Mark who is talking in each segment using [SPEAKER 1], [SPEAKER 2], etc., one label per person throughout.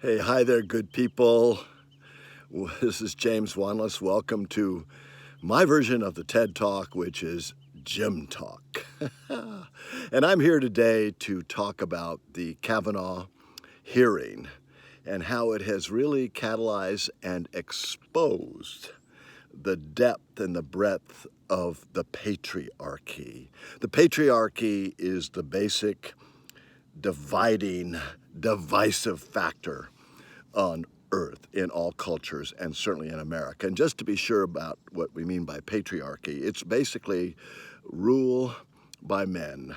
[SPEAKER 1] Hey, hi there, good people. This is James Wanless. Welcome to my version of the TED Talk, which is Jim Talk. And I'm here today to talk about the Kavanaugh hearing and how it has really catalyzed and exposed the depth and the breadth of the patriarchy. The patriarchy is the basic dividing, divisive factor on earth in all cultures and certainly in America. And just to be sure about what we mean by patriarchy, it's basically rule by men.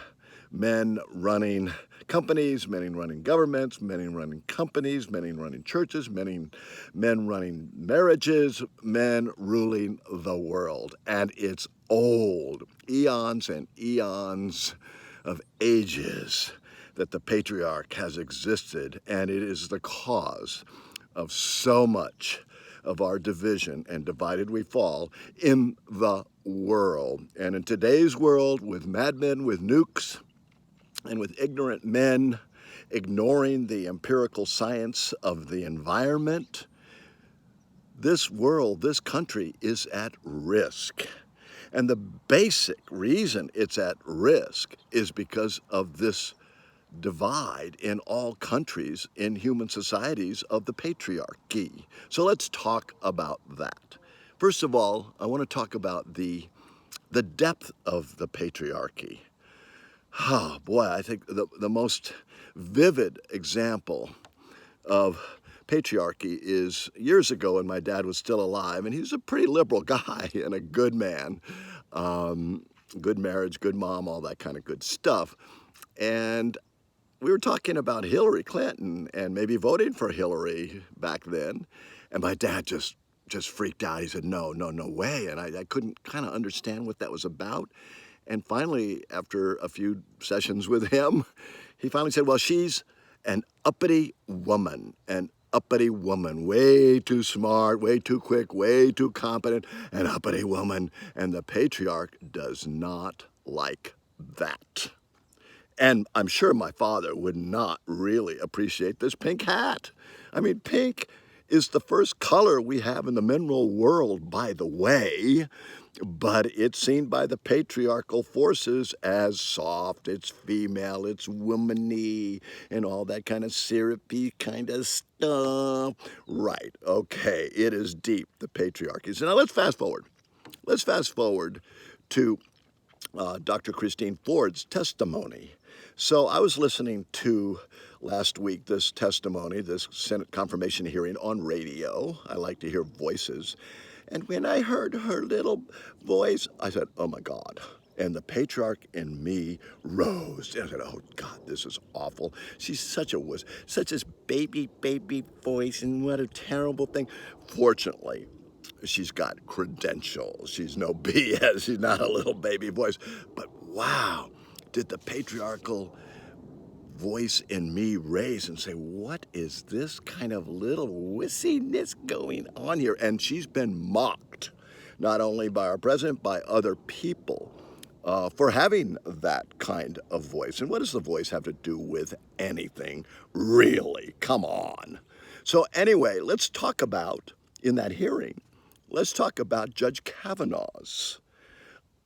[SPEAKER 1] Men running companies, men running governments, men running companies, men running churches, men running marriages, men ruling the world. And it's old, eons and eons of ages that the patriarch has existed, and it is the cause of so much of our division, and divided we fall in the world. And in today's world, with madmen with nukes and with ignorant men ignoring the empirical science of the environment, this world, this country is at risk. And the basic reason it's at risk is because of this divide in all countries, in human societies, of the patriarchy. So let's talk about that. First of all, I want to talk about the depth of the patriarchy. Oh boy, I think the most vivid example of patriarchy is years ago when my dad was still alive, and he was a pretty liberal guy and a good man. Good marriage, good mom, all that kind of good stuff. And we were talking about Hillary Clinton and maybe voting for Hillary back then. And my dad just freaked out. He said, no way. And I couldn't kind of understand what that was about. And finally, after a few sessions with him, he finally said, well, she's an uppity woman, way too smart, way too quick, way too competent, an uppity woman. And the patriarch does not like that. And I'm sure my father would not really appreciate this pink hat. I mean, pink is the first color we have in the mineral world, by the way, but it's seen by the patriarchal forces as soft, it's female, it's womany, and all that kind of syrupy kind of stuff. Right, okay, it is deep, the patriarchy. So now let's fast forward. Let's fast forward to Dr. Christine Ford's testimony. So I was listening to last week this testimony, this Senate confirmation hearing on radio. I like to hear voices. And when I heard her little voice, I said, oh my God. And the patriarch in me rose. And I said, oh God, this is awful. She's such a wuss, such a baby voice, and what a terrible thing. Fortunately, she's got credentials. She's no BS. She's not a little baby voice. But wow, did the patriarchal voice in me raise and say, what is this kind of little wissiness going on here? And she's been mocked, not only by our president, by other people, for having that kind of voice. And what does the voice have to do with anything, really? Come on. So anyway, let's talk about, in that hearing, let's talk about Judge Kavanaugh's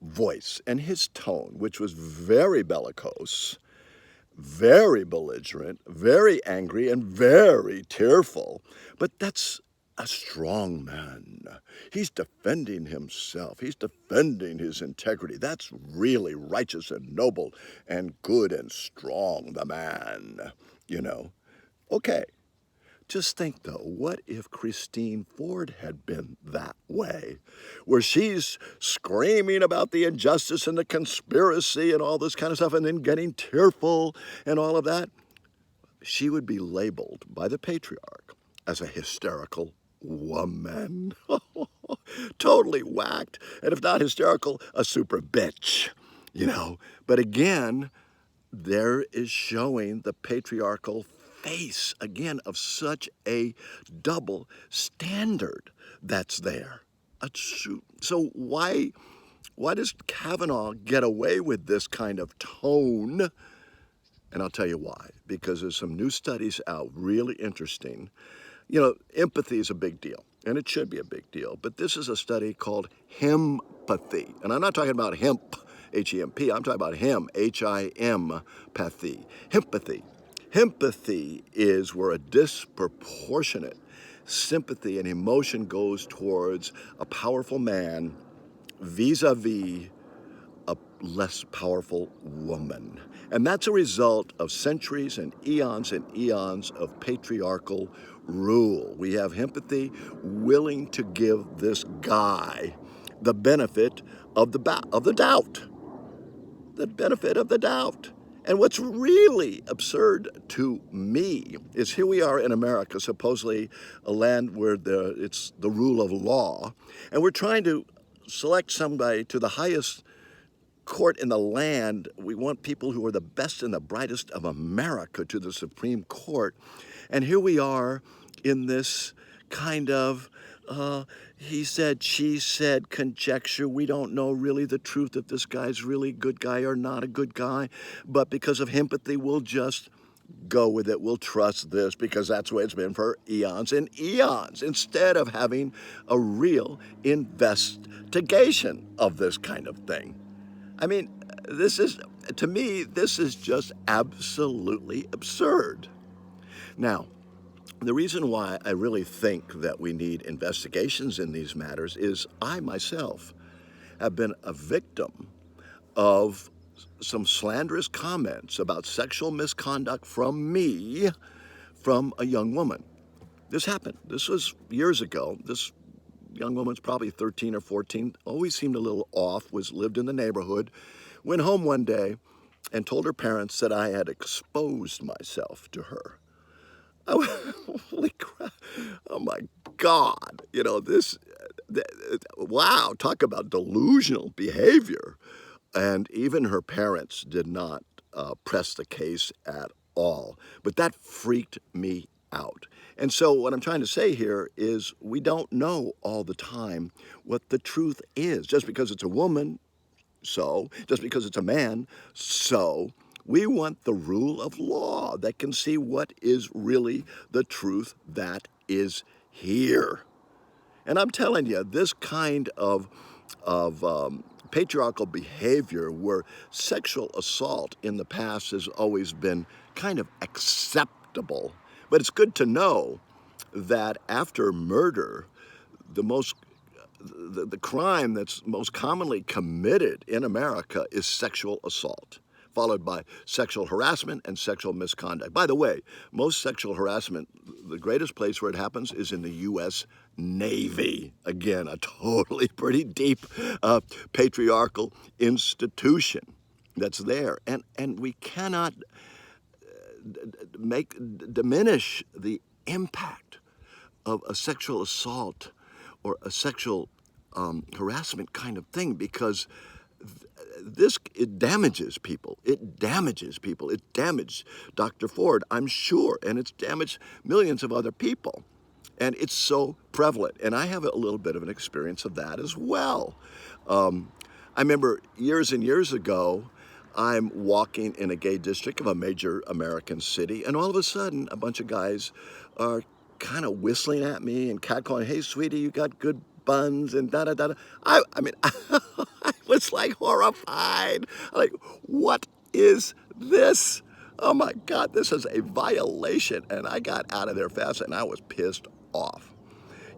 [SPEAKER 1] voice and his tone, which was very bellicose, very belligerent, very angry, and very tearful. But that's a strong man. He's defending himself. He's defending his integrity. That's really righteous and noble and good and strong, the man, you know. Okay. Just think, though, what if Christine Ford had been that way, where she's screaming about the injustice and the conspiracy and all this kind of stuff and then getting tearful and all of that? She would be labeled by the patriarch as a hysterical woman. Totally whacked. And if not hysterical, a super bitch, you know. But again, there is showing the patriarchal face, again, of such a double standard that's there. So why does Kavanaugh get away with this kind of tone And I'll tell you why. Because there's some new studies out, really interesting. Empathy is a big deal, and it should be a big deal. But this is a study called Himpathy. And I'm not talking about hemp, H-E-M-P. I'm talking about him, H-I-M, pathy. Himpathy. Himpathy is where a disproportionate sympathy and emotion goes towards a powerful man vis-a-vis a less powerful woman. And that's a result of centuries and eons of patriarchal rule. We have Himpathy willing to give this guy the benefit of the doubt. The benefit of the doubt. And what's really absurd to me is here we are in America, supposedly a land where it's the rule of law, and we're trying to select somebody to the highest court in the land. We want people who are the best and the brightest of America to the Supreme Court. And here we are in this kind of he said, she said conjecture. We don't know really the truth if this guy's really a good guy or not a good guy. But because of Himpathy, we'll just go with it. We'll trust this because that's the way it's been for eons and eons, instead of having a real investigation of this kind of thing. I mean, to me, this is just absolutely absurd. Now, the reason why I really think that we need investigations in these matters is I myself have been a victim of some slanderous comments about sexual misconduct from me, from a young woman. This happened. This was years ago. This young woman's probably 13 or 14, always seemed a little off, lived in the neighborhood, went home one day and told her parents that I had exposed myself to her. Holy crap. Oh my God. Wow, talk about delusional behavior. And even her parents did not press the case at all. But that freaked me out. And so what I'm trying to say here is we don't know all the time what the truth is. Just because it's a woman, so. Just because it's a man, so. We want the rule of law that can see what is really the truth that is here. And I'm telling you, this kind of patriarchal behavior where sexual assault in the past has always been kind of acceptable. But it's good to know that after murder, the crime that's most commonly committed in America is sexual assault, followed by sexual harassment and sexual misconduct. By the way, most sexual harassment, the greatest place where it happens is in the U.S. Navy. Again, a totally pretty deep patriarchal institution that's there. And we cannot diminish the impact of a sexual assault or a sexual harassment kind of thing, because it damages people. It damages people. It damaged Dr. Ford, I'm sure, and it's damaged millions of other people. And it's so prevalent. And I have a little bit of an experience of that as well. I remember years and years ago, I'm walking in a gay district of a major American city, and all of a sudden, a bunch of guys are kind of whistling at me and catcalling, "Hey, sweetie, you got good buns," and da-da-da-da. I mean, I was like horrified. Like, what is this? Oh my God, this is a violation. And I got out of there fast, and I was pissed off.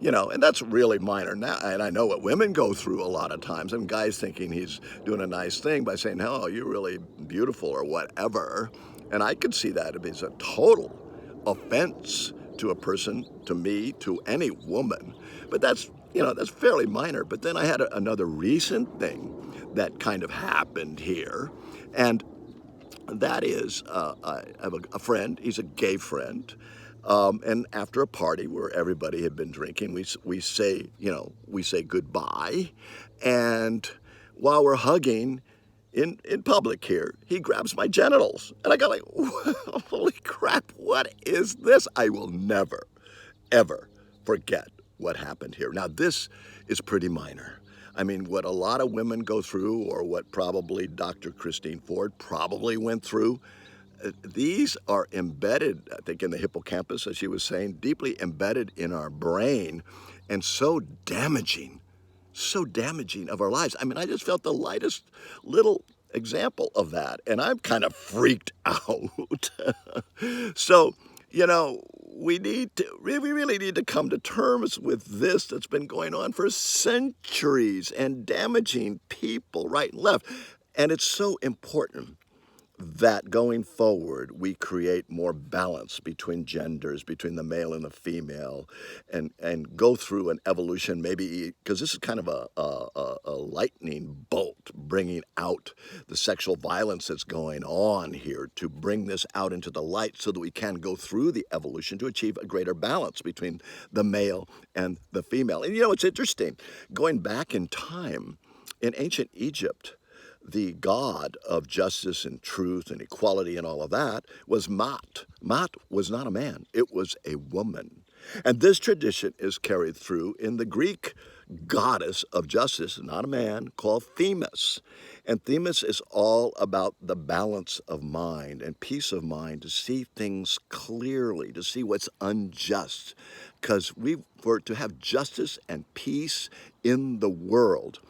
[SPEAKER 1] And that's really minor now. And I know what women go through a lot of times, and guys thinking he's doing a nice thing by saying, "Oh, you're really beautiful," or whatever. And I could see that as a total offense to a person, to me, to any woman. But that's fairly minor. But then I had another recent thing that kind of happened here. And that is, I have a friend, he's a gay friend. And after a party where everybody had been drinking, we say goodbye. And while we're hugging in public here, he grabs my genitals. And I got like, holy crap, what is this? I will never, ever forget what happened here. Now, this is pretty minor. I mean, what a lot of women go through, or what probably Dr. Christine Ford probably went through, these are embedded, I think, in the hippocampus, as she was saying, deeply embedded in our brain, and so damaging of our lives. I mean, I just felt the lightest little example of that, and I'm kind of freaked out. So, you know, we really need to come to terms with this that's been going on for centuries and damaging people right and left. And it's so important that going forward we create more balance between genders, between the male and the female, and go through an evolution, maybe because this is kind of a lightning bolt bringing out the sexual violence that's going on here, to bring this out into the light so that we can go through the evolution to achieve a greater balance between the male and the female. And you know, it's interesting, going back in time, in ancient Egypt, the god of justice and truth and equality and all of that was Maat. Maat was not a man, it was a woman. And this tradition is carried through in the Greek goddess of justice, not a man, called Themis. And Themis is all about the balance of mind and peace of mind, to see things clearly, to see what's unjust. Because for to have justice and peace in the world,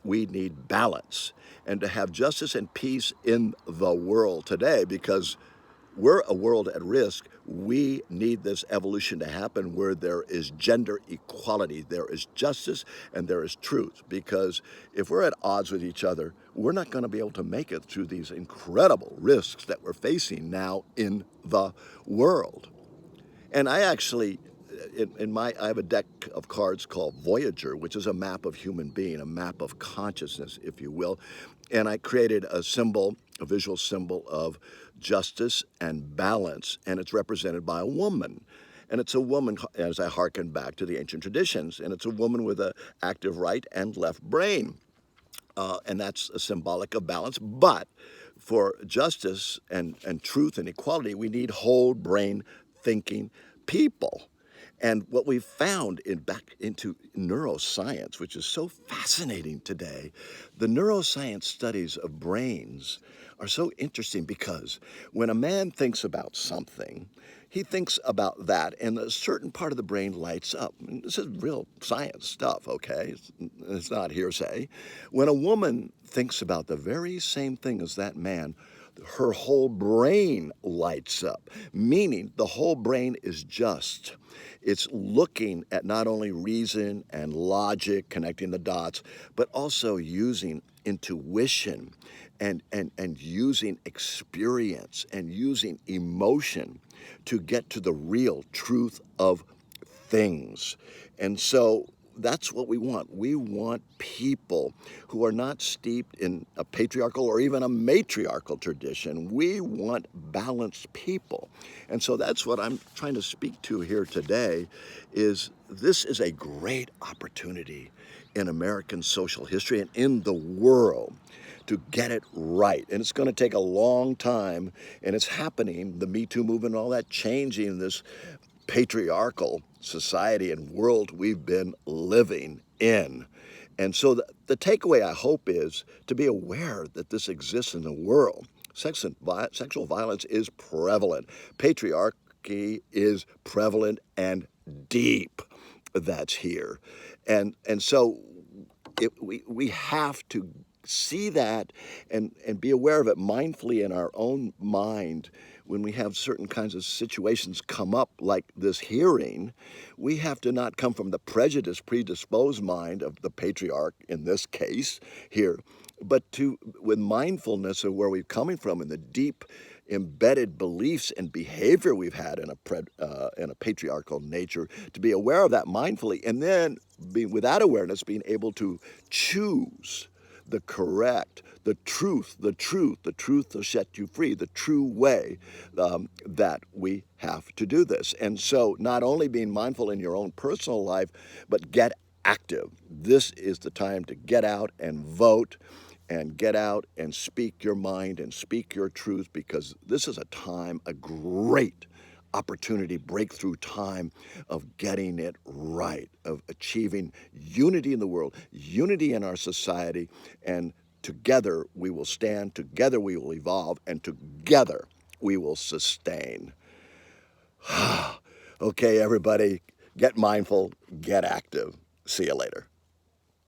[SPEAKER 1] we need balance. And to have justice and peace in the world today, because we're a world at risk, we need this evolution to happen where there is gender equality, there is justice, and there is truth. Because if we're at odds with each other, we're not going to be able to make it through these incredible risks that we're facing now in the world. And I actually, I have a deck of cards called Voyager, which is a map of human being, a map of consciousness, if you will. And I created a symbol, a visual symbol of justice and balance, and it's represented by a woman. And it's a woman, as I hearken back to the ancient traditions, and it's a woman with an active right and left brain. And that's a symbolic of balance. But for justice and truth and equality, we need whole brain thinking people. And what we've found back into neuroscience, which is so fascinating today, the neuroscience studies of brains are so interesting, because when a man thinks about something, he thinks about that, and a certain part of the brain lights up. And this is real science stuff, okay? It's not hearsay. When a woman thinks about the very same thing as that man, her whole brain lights up, meaning the whole brain is just. It's looking at not only reason and logic, connecting the dots, but also using intuition and using experience and using emotion to get to the real truth of things. And so that's what we want. We want people who are not steeped in a patriarchal or even a matriarchal tradition. We want balanced people. And so that's what I'm trying to speak to here today, is this is a great opportunity in American social history and in the world to get it right. And it's going to take a long time, and it's happening, the Me Too movement and all that, changing this patriarchal society and world we've been living in. And so the takeaway, I hope, is to be aware that this exists in the world. Sexual violence is prevalent. Patriarchy is prevalent and deep. That's here. And so we have to see that and be aware of it mindfully in our own mind. When we have certain kinds of situations come up, like this hearing, we have to not come from the predisposed mind of the patriarch in this case here, but with mindfulness of where we're coming from and the deep embedded beliefs and behavior we've had in a patriarchal nature, to be aware of that mindfully, and then with that awareness, being able to choose the correct, the truth will set you free, the true way that we have to do this. And so not only being mindful in your own personal life, but get active. This is the time to get out and vote, and get out and speak your mind and speak your truth, because this is a great opportunity, breakthrough time of getting it right, of achieving unity in the world, unity in our society, and together we will stand, together we will evolve, and together we will sustain. Okay, everybody, get mindful, get active. See you later.